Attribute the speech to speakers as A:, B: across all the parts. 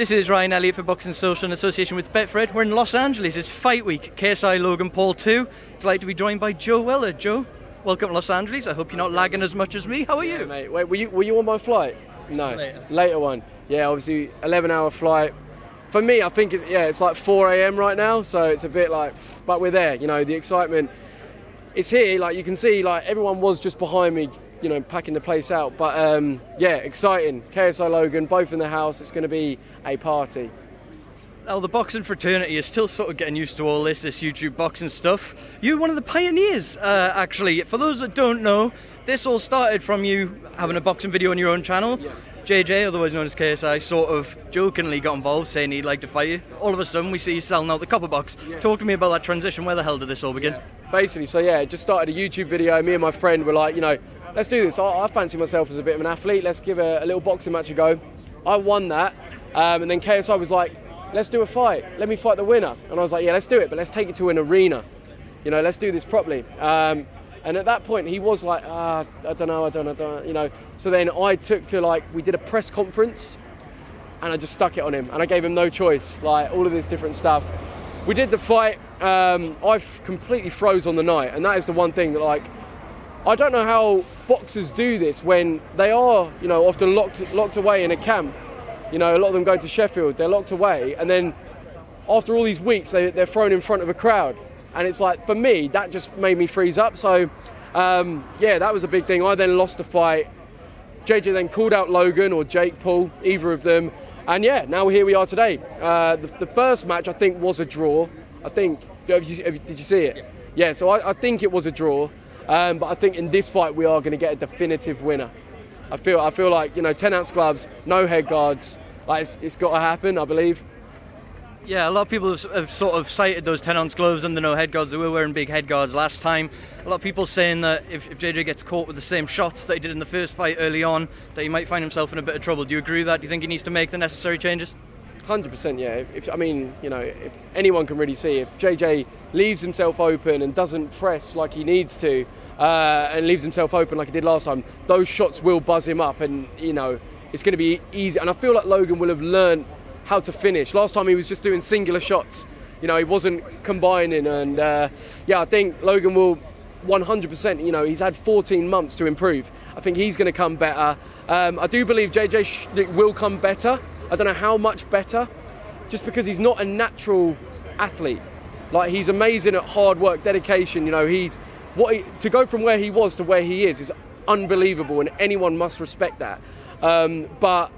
A: This is Ryan Elliott for Boxing Social in association with Betfred. We're in Los Angeles. It's Fight Week. Ksi-Logan Paul 2. Delighted to be joined by Joe Weller. Joe, welcome to Los Angeles. I hope you're not lagging as much as me. How are you?
B: Mate. Wait, were you on my flight? No. Later one. Yeah, obviously 11-hour flight. For me, I think it's like 4 a.m. right now, so it's a bit like, but we're there. You know, the excitement is here. Like you can see, like everyone was just behind me, you know, packing the place out. But yeah, exciting. Ksi-Logan, both in the house. It's going to be a party.
A: Now, the boxing fraternity is still sort of getting used to all this YouTube boxing stuff. You're one of the pioneers, actually. For those that don't know, this all started from you having a boxing video on your own channel.
B: Yeah.
A: JJ, otherwise known as KSI, sort of jokingly got involved, saying he'd like to fight you. All of a sudden, we see you selling out the copper box. Yes. Talk to me about that transition. Where the hell did this all begin?
B: Yeah. Basically, so yeah, just started a YouTube video. Me and my friend were like, you know, let's do this. I fancy myself as a bit of an athlete. Let's give a little boxing match a go. I won that. And then KSI was like, let's do a fight. Let me fight the winner. And I was like, yeah, let's do it, but let's take it to an arena. You know, let's do this properly. And at that point, he was like, I don't know, you know. So then I took to, like, we did a press conference, and I just stuck it on him. And I gave him no choice, like, all of this different stuff. We did the fight. I completely froze on the night. And that is the one thing that, like, I don't know how boxers do this when they are, you know, often locked away in a camp. You know, a lot of them go to Sheffield, they're locked away, and then after all these weeks, they're thrown in front of a crowd. And it's like, for me, that just made me freeze up. So, yeah, that was a big thing. I then lost the fight. JJ then called out Logan or Jake Paul, either of them. And yeah, now here we are today. The first match, I think, was a draw. I think, did you see it? Yeah, so I think it was a draw. But I think in this fight, we are going to get a definitive winner. I feel like, you know, 10-ounce gloves, no head guards. Like it's got to happen, I believe.
A: Yeah, a lot of people have sort of cited those 10-ounce gloves and the no head guards. They were wearing big head guards last time. A lot of people saying that if JJ gets caught with the same shots that he did in the first fight early on, that he might find himself in a bit of trouble. Do you agree with that? Do you think he needs to make the necessary changes?
B: 100%, yeah. I mean, you know, if anyone can really see, if JJ leaves himself open and doesn't press like he needs to, and leaves himself open like he did last time, those shots will buzz him up, and you know it's going to be easy. And I feel like Logan will have learned how to finish. Last time he was just doing singular shots, you know, he wasn't combining. And yeah, I think Logan will 100%. You know, he's had 14 months to improve. I think he's going to come better. I do believe JJ will come better. I don't know how much better, just because he's not a natural athlete. Like, he's amazing at hard work, dedication. You know, to go from where he was to where he is unbelievable, and anyone must respect that. But,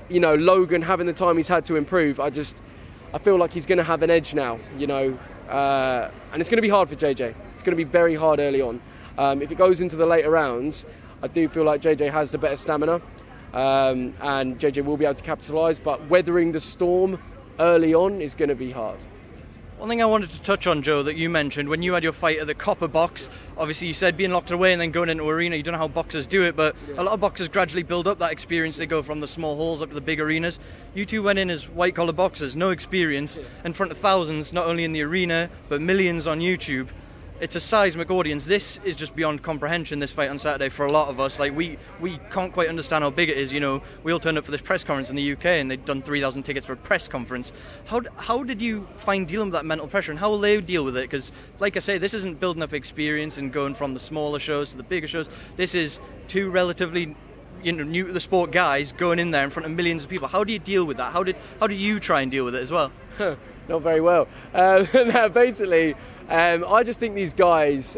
B: you know, Logan, having the time he's had to improve, I feel like he's going to have an edge now, you know. And it's going to be hard for JJ. It's going to be very hard early on. If it goes into the later rounds, I do feel like JJ has the better stamina, and JJ will be able to capitalise, but weathering the storm early on is going to be hard.
A: One thing I wanted to touch on, Joe, that you mentioned, when you had your fight at the copper box, obviously you said being locked away and then going into arena, you don't know how boxers do it, but a lot of boxers gradually build up that experience. They go from the small halls up to the big arenas. You two went in as white-collar boxers, no experience, in front of thousands, not only in the arena, but millions on YouTube. It's a seismic audience. This is just beyond comprehension, this fight on Saturday, for a lot of us. Like, we can't quite understand how big it is. You know, we all turned up for this press conference in the UK and they'd done 3,000 tickets for a press conference. How did you find dealing with that mental pressure, and how will they deal with it? Because, like I say, this isn't building up experience and going from the smaller shows to the bigger shows. This is two relatively, you know, new to the sport guys going in there in front of millions of people. How do you deal with that? How do you try and deal with it as well?
B: Not very well. No, basically, I just think these guys,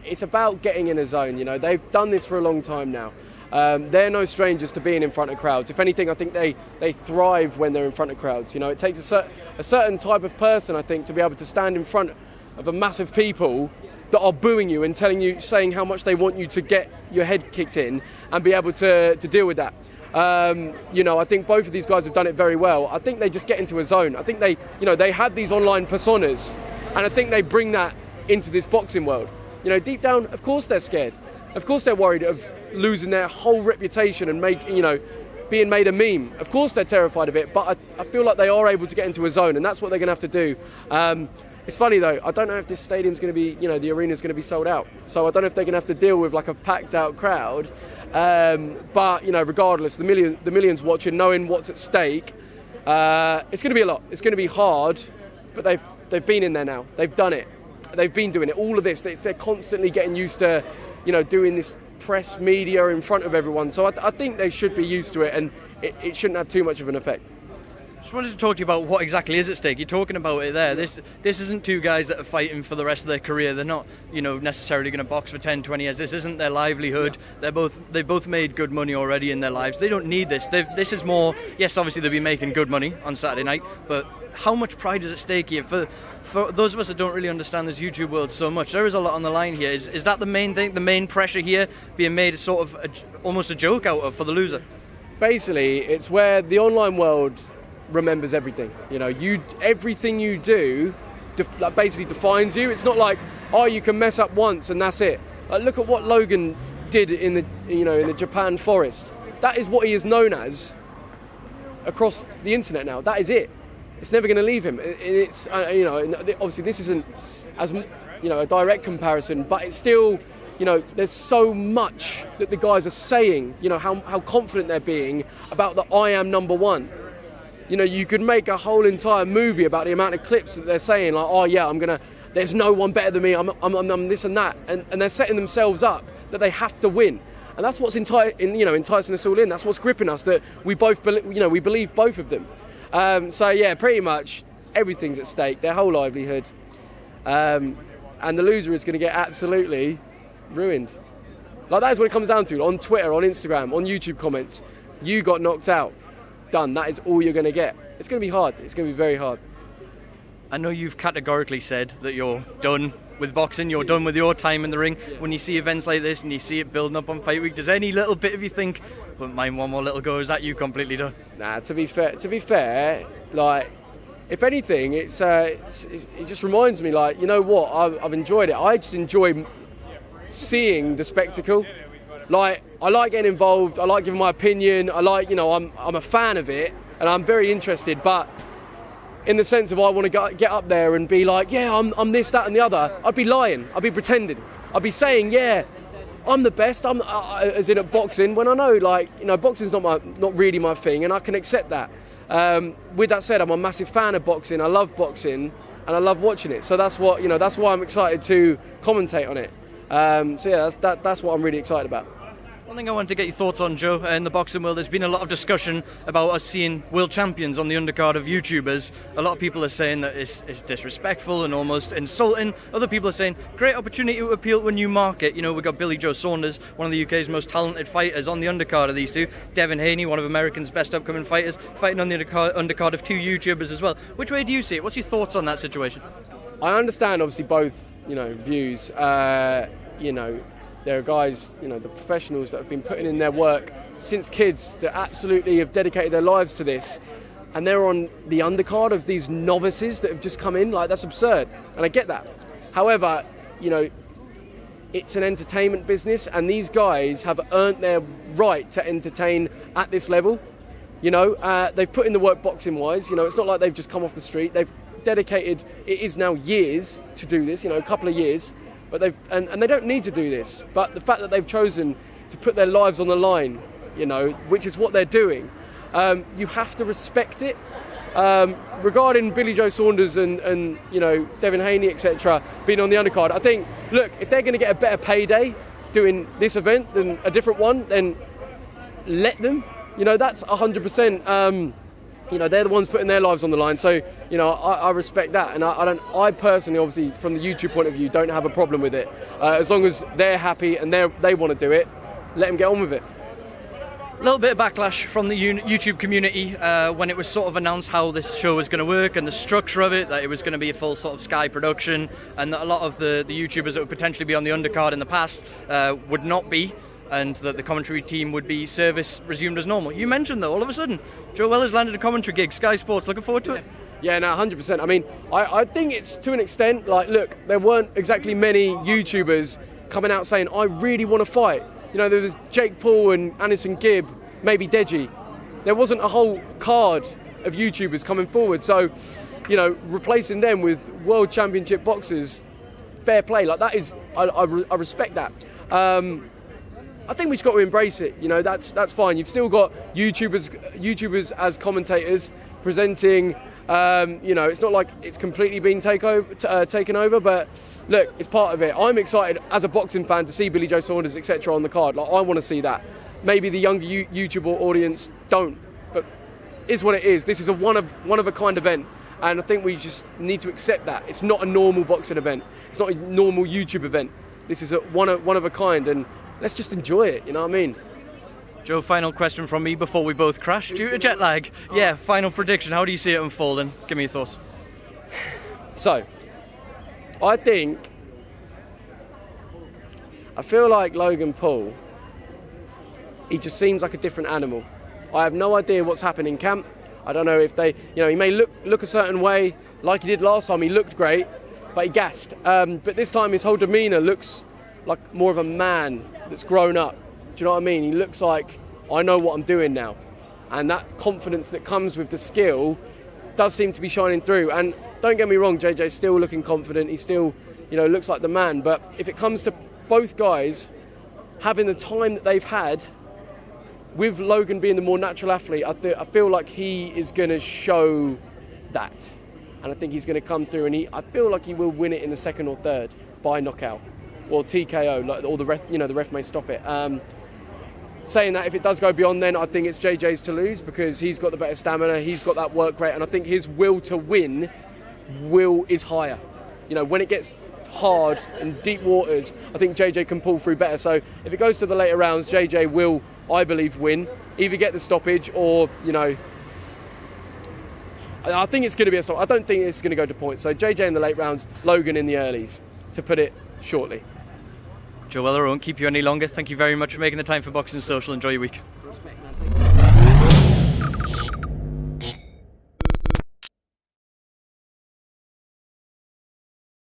B: it's about getting in a zone. You know, they've done this for a long time now. They're no strangers to being in front of crowds. If anything, I think they thrive when they're in front of crowds. You know, it takes a certain type of person, I think, to be able to stand in front of a massive people that are booing you and saying how much they want you to get your head kicked in, and be able to deal with that. You know, I think both of these guys have done it very well. I think they just get into a zone. I think they have these online personas, and I think they bring that into this boxing world. You know, deep down, of course they're scared. Of course they're worried of losing their whole reputation and being made a meme. Of course they're terrified of it, but I feel like they are able to get into a zone, and that's what they're going to have to do. It's funny though, I don't know if this stadium's going to be, you know, the arena's going to be sold out. So I don't know if they're going to have to deal with like a packed out crowd. But, you know, regardless, the millions watching, knowing what's at stake, It's going to be a lot. It's going to be hard, but they've been in there now. They've done it. They've been doing it. All of this, they're constantly getting used to, doing this press media in front of everyone. So I think they should be used to it, and it shouldn't have too much of an effect.
A: Just wanted to talk to you about what exactly is at stake. You're talking about it there. This isn't two guys that are fighting for the rest of their career. They're not, necessarily going to box for 10, 20 years. This isn't their livelihood. They've both made good money already in their lives. They don't need this. This is more, yes, obviously they'll be making good money on Saturday night, but how much pride is at stake here? For those of us that don't really understand this YouTube world so much, there is a lot on the line here. Is that the main thing, the main pressure here being made sort of almost a joke out of for the loser?
B: Basically, it's where the online world remembers everything. Everything you do basically defines you. It's not like, you can mess up once and that's it. Look at what Logan did in the Japan forest. That is what he is known as across the internet now. That is it. It's never going to leave him. It's obviously this isn't as a direct comparison, but it's still, there's so much that the guys are saying. How confident they're being about the I am number one. You could make a whole entire movie about the amount of clips that they're saying, like, there's no one better than me, I'm this and that. And they're setting themselves up that they have to win. And that's what's enticing us all in. That's what's gripping us, that we both we believe both of them. Pretty much everything's at stake, their whole livelihood. And the loser is going to get absolutely ruined. Like, that is what it comes down to. On Twitter, on Instagram, on YouTube comments, you got knocked out. Done. That is all you're going to get. It's going to be hard. It's going to be very hard.
A: I know you've categorically said that you're done with boxing, you're done with your time in the ring. When you see events like this and you see it building up on Fight Week, does any little bit of you think, wouldn't mind one more little go? Is that you completely done?
B: Nah, to be fair, like, if anything, it just reminds me, like, you know what, I've enjoyed it. I just enjoy seeing the spectacle. Like, I like getting involved, I like giving my opinion, I like, I'm a fan of it, and I'm very interested, but in the sense of I want to get up there and be like, yeah, I'm this, that and the other, I'd be lying, I'd be pretending. I'd be saying, yeah, I'm the best, as in at boxing, when I know, like, boxing's not really my thing, and I can accept that. With that said, I'm a massive fan of boxing, I love boxing, and I love watching it, so that's what, that's why I'm excited to commentate on it. That's what I'm really excited about.
A: One thing I wanted to get your thoughts on, Joe, in the boxing world, there's been a lot of discussion about us seeing world champions on the undercard of YouTubers. A lot of people are saying that it's disrespectful and almost insulting. Other people are saying, great opportunity to appeal to a new market. We've got Billy Joe Saunders, one of the UK's most talented fighters, on the undercard of these two. Devin Haney, one of America's best upcoming fighters, fighting on the undercard of two YouTubers as well. Which way do you see it? What's your thoughts on that situation?
B: I understand, obviously, both, views. There are guys, the professionals that have been putting in their work since kids, that absolutely have dedicated their lives to this, and they're on the undercard of these novices that have just come in. Like, that's absurd, and I get that. However, it's an entertainment business, and these guys have earned their right to entertain at this level. They've put in the work boxing-wise. It's not like they've just come off the street. They've dedicated, it is now years to do this, a couple of years. But and they don't need to do this. But the fact that they've chosen to put their lives on the line, which is what they're doing, you have to respect it. Regarding Billy Joe Saunders and Devin Haney, etc., being on the undercard, I think, look, if they're going to get a better payday doing this event than a different one, then let them. That's 100%. They're the ones putting their lives on the line, so I respect that, and I personally, obviously, from the YouTube point of view, don't have a problem with it. As long as they're happy and they want to do it, let them get on with it.
A: A little bit of backlash from the YouTube community when it was sort of announced how this show was going to work and the structure of it, that it was going to be a full sort of Sky production, and that a lot of the YouTubers that would potentially be on the undercard in the past would not be, and that the commentary team would be service resumed as normal. You mentioned, though, all of a sudden, Joe Weller's landed a commentary gig, Sky Sports. Looking forward to it?
B: Yeah, no, 100%. I mean, I think it's to an extent, like, look, there weren't exactly many YouTubers coming out saying, I really want to fight. There was Jake Paul and Anderson Gibb, maybe Deji. There wasn't a whole card of YouTubers coming forward. So, replacing them with world championship boxers, fair play. Like, that is, I respect that. I think we've got to embrace it. That's fine. You've still got YouTubers as commentators, presenting. It's not like it's completely been taken over, but look, it's part of it. I'm excited as a boxing fan to see Billy Joe Saunders, etc. on the card. Like, I want to see that. Maybe the younger YouTube audience don't, but it's what it is. This is a one of a kind event, and I think we just need to accept that. It's not a normal boxing event. It's not a normal YouTube event. This is a one of a kind, and let's just enjoy it. You know what I mean?
A: Joe, final question from me before we both crash. Due to jet lag, final prediction. How do you see it unfolding? Give me your thoughts.
B: So, I feel like Logan Paul, he just seems like a different animal. I have no idea what's happened in camp. I don't know if he may look a certain way, like he did last time. He looked great, but he gassed. But this time his whole demeanour looks like more of a man that's grown up. Do you know what I mean? He looks like, I know what I'm doing now. And that confidence that comes with the skill does seem to be shining through. And don't get me wrong, JJ's still looking confident. He still, looks like the man. But if it comes to both guys having the time that they've had, with Logan being the more natural athlete, I feel like he is going to show that. And I think he's going to come through, and I feel like he will win it in the second or third by knockout or TKO, or the ref may stop it. Saying that, if it does go beyond then, I think it's JJ's to lose, because he's got the better stamina, he's got that work rate, and I think his will to win is higher. When it gets hard and deep waters, I think JJ can pull through better. So if it goes to the later rounds, JJ will, I believe, win, either get the stoppage or, I think it's going to be a stop. I don't think it's going to go to points. So JJ in the late rounds, Logan in the earlies, to put it shortly.
A: Joe Weller, I won't keep you any longer. Thank you very much for making the time for Boxing Social. Enjoy your week.
B: Respect, man.